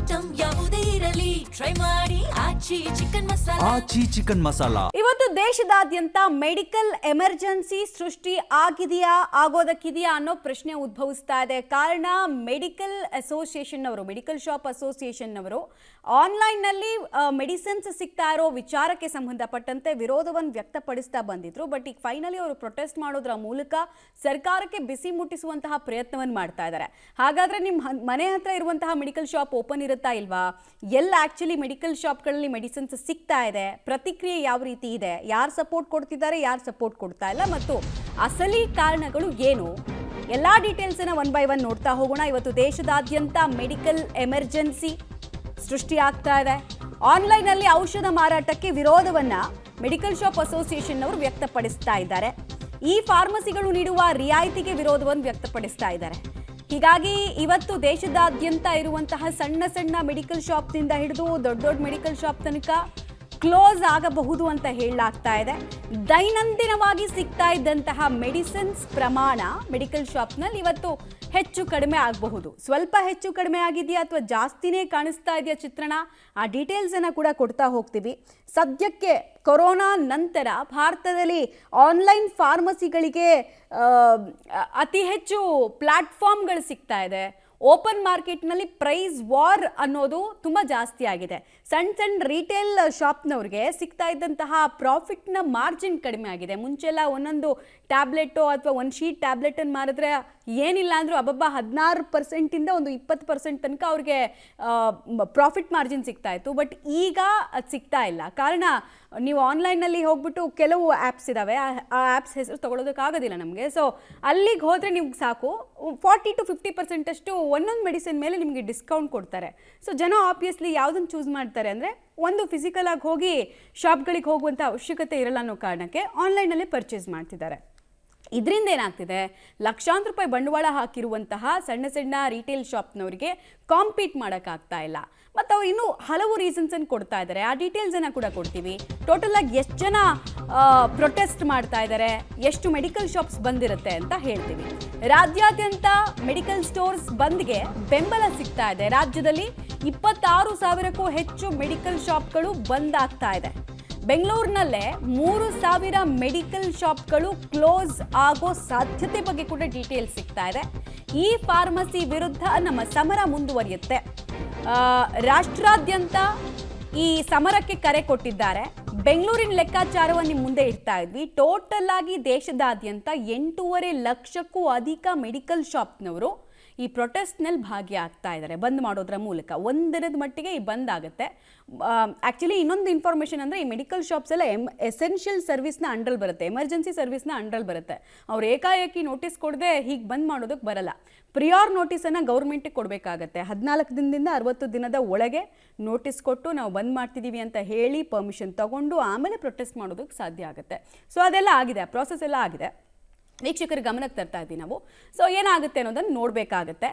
Item ಯಾವುದೇ ಇರಲಿ try ಮಾಡಿ ಆಚಿ ಚಿಕನ್ ಮಸಾಲಾ. ಇವತ್ತು ದೇಶದಾದ್ಯಂತ ಮೆಡಿಕಲ್ ಎಮರ್ಜೆನ್ಸಿ ಸೃಷ್ಟಿ ಆಗಿದೆಯಾ ಆಗೋದಕ್ಕಿದೆಯಾ ಅನ್ನೋ ಪ್ರಶ್ನೆ ಉದ್ಭವಿಸ್ತಾ ಇದೆ. ಕಾರಣ ಮೆಡಿಕಲ್ ಶಾಪ್ ಅಸೋಸಿಯೇಷನ್ ಅವರು ಆನ್ಲೈನ್ ನಲ್ಲಿ ಮೆಡಿಸಿನ್ಸ್ ಸಿಗ್ತಾ ಇರೋ ವಿಚಾರಕ್ಕೆ ಸಂಬಂಧಪಟ್ಟಂತೆ ವಿರೋಧವನ್ನು ವ್ಯಕ್ತಪಡಿಸ್ತಾ ಬಂದಿದ್ರು. ಬಟ್ ಈಗ ಫೈನಲಿ ಅವರು ಪ್ರೊಟೆಸ್ಟ್ ಮಾಡೋದ್ರ ಮೂಲಕ ಸರ್ಕಾರಕ್ಕೆ ಬಿಸಿ ಮುಟ್ಟಿಸುವಂತಹ ಪ್ರಯತ್ನವನ್ನು ಮಾಡ್ತಾ ಇದ್ದಾರೆ. ಹಾಗಾದ್ರೆ ನಿಮ್ಮ ಮನೆ ಹತ್ರ ಇರುವಂತಹ ಮೆಡಿಕಲ್ ಶಾಪ್ ಓಪನ್ ಇರುತ್ತಾ ಇಲ್ವಾ? ಎಲ್ಲ ಆಕ್ಚುಲಿ ಮೆಡಿಕಲ್ ಶಾಪ್ಗಳಲ್ಲಿ ಮೆಡಿಸಿನ್ಸ್ ಸಿಗ್ತಾ ಇದೆ? ಪ್ರತಿಕ್ರಿಯೆ ಯಾವ ರೀತಿ ಇದೆ? ಯಾರು ಸಪೋರ್ಟ್ ಕೊಡ್ತಿದ್ದಾರೆ, ಯಾರು ಸಪೋರ್ಟ್ ಕೊಡ್ತಾ ಇಲ್ಲ, ಮತ್ತು ಅಸಲಿ ಕಾರಣಗಳು ಏನು? ಎಲ್ಲಾ ಡೀಟೇಲ್ಸ್ ಅನ್ನ ಒನ್ ಬೈ ಒನ್ ನೋಡ್ತಾ ಹೋಗೋಣ. ಇವತ್ತು ದೇಶದಾದ್ಯಂತ ಮೆಡಿಕಲ್ ಎಮರ್ಜೆನ್ಸಿ ಸೃಷ್ಟಿ ಆಗ್ತಾ ಇದೆ. ಆನ್ಲೈನ್ ಅಲ್ಲಿ ಔಷಧ ಮಾರಾಟಕ್ಕೆ ವಿರೋಧವನ್ನ ಮೆಡಿಕಲ್ ಶಾಪ್ ಅಸೋಸಿಯೇಷನ್ ಅವರು ವ್ಯಕ್ತಪಡಿಸ್ತಾ ಇದ್ದಾರೆ. ಈ ಫಾರ್ಮಸಿಗಳು ನೀಡುವ ರಿಯಾಯಿತಿಗೆ ವಿರೋಧವನ್ನು ವ್ಯಕ್ತಪಡಿಸ್ತಾ ಇದ್ದಾರೆ. ಹೀಗಾಗಿ ಇವತ್ತು ದೇಶದಾದ್ಯಂತ ಇರುವಂತಹ ಸಣ್ಣ ಮೆಡಿಕಲ್ ಶಾಪ್ನಿಂದ ಹಿಡಿದು ದೊಡ್ಡ ಮೆಡಿಕಲ್ ಶಾಪ್ ತನಕ ಕ್ಲೋಸ್ ಆಗಬಹುದು ಅಂತ ಹೇಳಲಾಗ್ತಾ ಇದೆ. ದೈನಂದಿನವಾಗಿ ಸಿಗ್ತಾ ಇದ್ದಂತಹ ಮೆಡಿಸಿನ್ಸ್ ಪ್ರಮಾಣ ಮೆಡಿಕಲ್ ಶಾಪ್ನಲ್ಲಿ ಇವತ್ತು ಹೆಚ್ಚು ಕಡಿಮೆ ಆಗಬಹುದು. ಸ್ವಲ್ಪ ಹೆಚ್ಚು ಕಡಿಮೆ ಆಗಿದೆಯಾ ಅಥವಾ ಜಾಸ್ತಿನೇ ಕಾಣಿಸ್ತಾ ಇದೆಯಾ ಚಿತ್ರಣ? ಆ ಡೀಟೇಲ್ಸ್ ಅನ್ನ ಕೂಡ ಕೊಡ್ತಾ ಹೋಗ್ತೀವಿ. ಸದ್ಯಕ್ಕೆ ಕೊರೋನಾ ನಂತರ ಭಾರತದಲ್ಲಿ ಆನ್ಲೈನ್ ಫಾರ್ಮಸಿಗಳಿಗೆ ಅತಿ ಹೆಚ್ಚು ಪ್ಲಾಟ್ಫಾರ್ಮ್ಗಳು ಸಿಗ್ತಾ ಇದೆ. ಓಪನ್ ಮಾರ್ಕೆಟ್ನಲ್ಲಿ ಪ್ರೈಸ್ ವಾರ್ ಅನ್ನೋದು ತುಂಬ ಜಾಸ್ತಿ ಆಗಿದೆ. ಸಣ್ಣ ರಿಟೇಲ್ ಶಾಪ್ನವ್ರಿಗೆ ಸಿಗ್ತಾ ಇದ್ದಂತಹ ಪ್ರಾಫಿಟ್ನ ಮಾರ್ಜಿನ್ ಕಡಿಮೆ ಆಗಿದೆ. ಮುಂಚೆಲ್ಲ ಒಂದೊಂದು ಟ್ಯಾಬ್ಲೆಟು ಅಥವಾ ಒಂದು ಶೀಟ್ ಟ್ಯಾಬ್ಲೆಟನ್ನು ಮಾರಿದ್ರೆ ಏನಿಲ್ಲ ಅಂದರೂ 16% ಒಂದು 20% ತನಕ ಅವ್ರಿಗೆ ಪ್ರಾಫಿಟ್ ಮಾರ್ಜಿನ್ ಸಿಗ್ತಾ ಇತ್ತು. ಬಟ್ ಈಗ ಅದು ಸಿಗ್ತಾ ಇಲ್ಲ. ಕಾರಣ ನೀವು ಆನ್ಲೈನಲ್ಲಿ ಹೋಗ್ಬಿಟ್ಟು ಕೆಲವು ಆ್ಯಪ್ಸ್ ಇದ್ದಾವೆ, ಆ ಆ್ಯಪ್ಸ್ ಹೆಸರು ತೊಗೊಳೋದಕ್ಕಾಗೋದಿಲ್ಲ ನಮಗೆ. ಸೊ ಅಲ್ಲಿಗೆ ಹೋದರೆ ನಿಮ್ಗೆ ಸಾಕು 40 to 50% ಅಷ್ಟು ಒಂದೊಂದು ಮೆಡಿಸಿನ್ ಮೇಲೆ ನಿಮಗೆ ಡಿಸ್ಕೌಂಟ್ ಕೊಡ್ತಾರೆ. ಸೊ ಜನ ಆಬ್ವಿಯಸ್ಲಿ ಯಾವುದನ್ನು ಚೂಸ್ ಮಾಡ್ತಾರೆ ಅಂದರೆ ಒಂದು ಫಿಸಿಕಲ್ ಆಗಿ ಹೋಗಿ ಶಾಪ್ಗಳಿಗೆ ಹೋಗುವಂಥ ಅವಶ್ಯಕತೆ ಇರಲ್ಲ ಅನ್ನೋ ಕಾರಣಕ್ಕೆ ಆನ್ಲೈನಲ್ಲೇ ಪರ್ಚೇಸ್ ಮಾಡ್ತಿದ್ದಾರೆ. ಇದರಿಂದ ಏನಾಗ್ತಿದೆ, ಲಕ್ಷಾಂತರ ರೂಪಾಯಿ ಬಂಡವಾಳ ಹಾಕಿರುವಂತಹ ಸಣ್ಣ ರಿಟೇಲ್ ಶಾಪ್ನವರಿಗೆ ಕಾಂಪೀಟ್ ಮಾಡೋಕ್ಕಾಗ್ತಾ ಇಲ್ಲ. ಮತ್ತು ಅವ್ರು ಇನ್ನೂ ಹಲವು ರೀಸನ್ಸನ್ನು ಕೊಡ್ತಾ ಇದ್ದಾರೆ. ಆ ಡೀಟೇಲ್ಸನ್ನು ಕೂಡ ಕೊಡ್ತೀವಿ. ಟೋಟಲ್ ಆಗಿ ಎಷ್ಟು ಜನ ಪ್ರೊಟೆಸ್ಟ್ ಮಾಡ್ತಾ ಇದ್ದಾರೆ, ಎಷ್ಟು ಮೆಡಿಕಲ್ ಶಾಪ್ಸ್ ಬಂದಿರುತ್ತೆ ಅಂತ ಹೇಳ್ತೀವಿ. ರಾಜ್ಯಾದ್ಯಂತ ಮೆಡಿಕಲ್ ಸ್ಟೋರ್ಸ್ ಬಂದ್ಗೆ ಬೆಂಬಲ ಸಿಗ್ತಾ ಇದೆ. ರಾಜ್ಯದಲ್ಲಿ 26,000ಕ್ಕೂ ಹೆಚ್ಚು ಮೆಡಿಕಲ್ ಶಾಪ್ಗಳು ಬಂದ್ ಆಗ್ತಾ ಇದೆ. ಬೆಂಗಳೂರಿನಲ್ಲೇ 3,000 ಮೆಡಿಕಲ್ ಶಾಪ್ಗಳು ಕ್ಲೋಸ್ ಆಗೋ ಸಾಧ್ಯತೆ ಬಗ್ಗೆ ಕೂಡ ಡೀಟೇಲ್ಸ್ ಸಿಗ್ತಾ ಇದೆ. ಈ ಫಾರ್ಮಸಿ ವಿರುದ್ಧ ನಮ್ಮ ಸಮರ ಮುಂದುವರಿಯುತ್ತೆ. ರಾಷ್ಟ್ರಾದ್ಯಂತ ಈ ಸಮರಕ್ಕೆ ಕರೆ ಕೊಟ್ಟಿದ್ದಾರೆ. ಬೆಂಗಳೂರಿನ ಲೆಕ್ಕಾಚಾರವನ್ನು ನಿಮ್ಮ ಮುಂದೆ ಇಡ್ತಾ ಇದ್ವಿ. ಟೋಟಲ್ ಆಗಿ ದೇಶದಾದ್ಯಂತ 8.5 ಲಕ್ಷಕ್ಕೂ ಅಧಿಕ ಮೆಡಿಕಲ್ ಶಾಪ್ನವರು ಈ ಪ್ರೊಟೆಸ್ಟ್ನಲ್ಲಿ ಭಾಗಿಯಾಗ್ತಾ ಇದ್ದಾರೆ. ಬಂದ್ ಮಾಡೋದ್ರ ಮೂಲಕ ಒಂದಿನದ ಮಟ್ಟಿಗೆ ಈ ಬಂದ್ ಆಗುತ್ತೆ. ಆ್ಯಕ್ಚುಲಿ ಇನ್ನೊಂದು ಇನ್ಫಾರ್ಮೇಷನ್ ಅಂದರೆ ಈ ಮೆಡಿಕಲ್ ಶಾಪ್ಸ್ ಎಲ್ಲ ಎಸೆನ್ಷಿಯಲ್ ಸರ್ವಿಸ್ನ ಅಂಡ್ರಲ್ಲಿ ಬರುತ್ತೆ, ಎಮರ್ಜೆನ್ಸಿ ಸರ್ವಿಸ್ನ ಅಂಡ್ರಲ್ಲಿ ಬರುತ್ತೆ. ಅವ್ರು ಏಕಾಏಕಿ ನೋಟಿಸ್ ಕೊಡದೆ ಹೀಗೆ ಬಂದ್ ಮಾಡೋದಕ್ಕೆ ಬರಲ್ಲ. ಪ್ರಿಯಾರ್ ನೋಟಿಸನ್ನು ಗೌರ್ಮೆಂಟಿಗೆ ಕೊಡಬೇಕಾಗತ್ತೆ. 14 ದಿನದಿಂದ 60 ದಿನದ ಒಳಗೆ ನೋಟಿಸ್ ಕೊಟ್ಟು ನಾವು ಬಂದ್ ಮಾಡ್ತಿದ್ದೀವಿ ಅಂತ ಹೇಳಿ ಪರ್ಮಿಷನ್ ತಗೊಂಡು ಆಮೇಲೆ ಪ್ರೊಟೆಸ್ಟ್ ಮಾಡೋದಕ್ಕೆ ಸಾಧ್ಯ ಆಗುತ್ತೆ. ಸೊ ಅದೆಲ್ಲ ಆಗಿದೆ, ಆ ಪ್ರಾಸೆಸ್ ಎಲ್ಲ ಆಗಿದೆ. ವೀಕ್ಷಕರ ಗಮನಕ್ಕೆ ತರ್ತಾ ಇದ್ದೀವಿ ನಾವು. ಸೊ ಏನಾಗುತ್ತೆ ಅನ್ನೋದನ್ನು ನೋಡಬೇಕಾಗತ್ತೆ.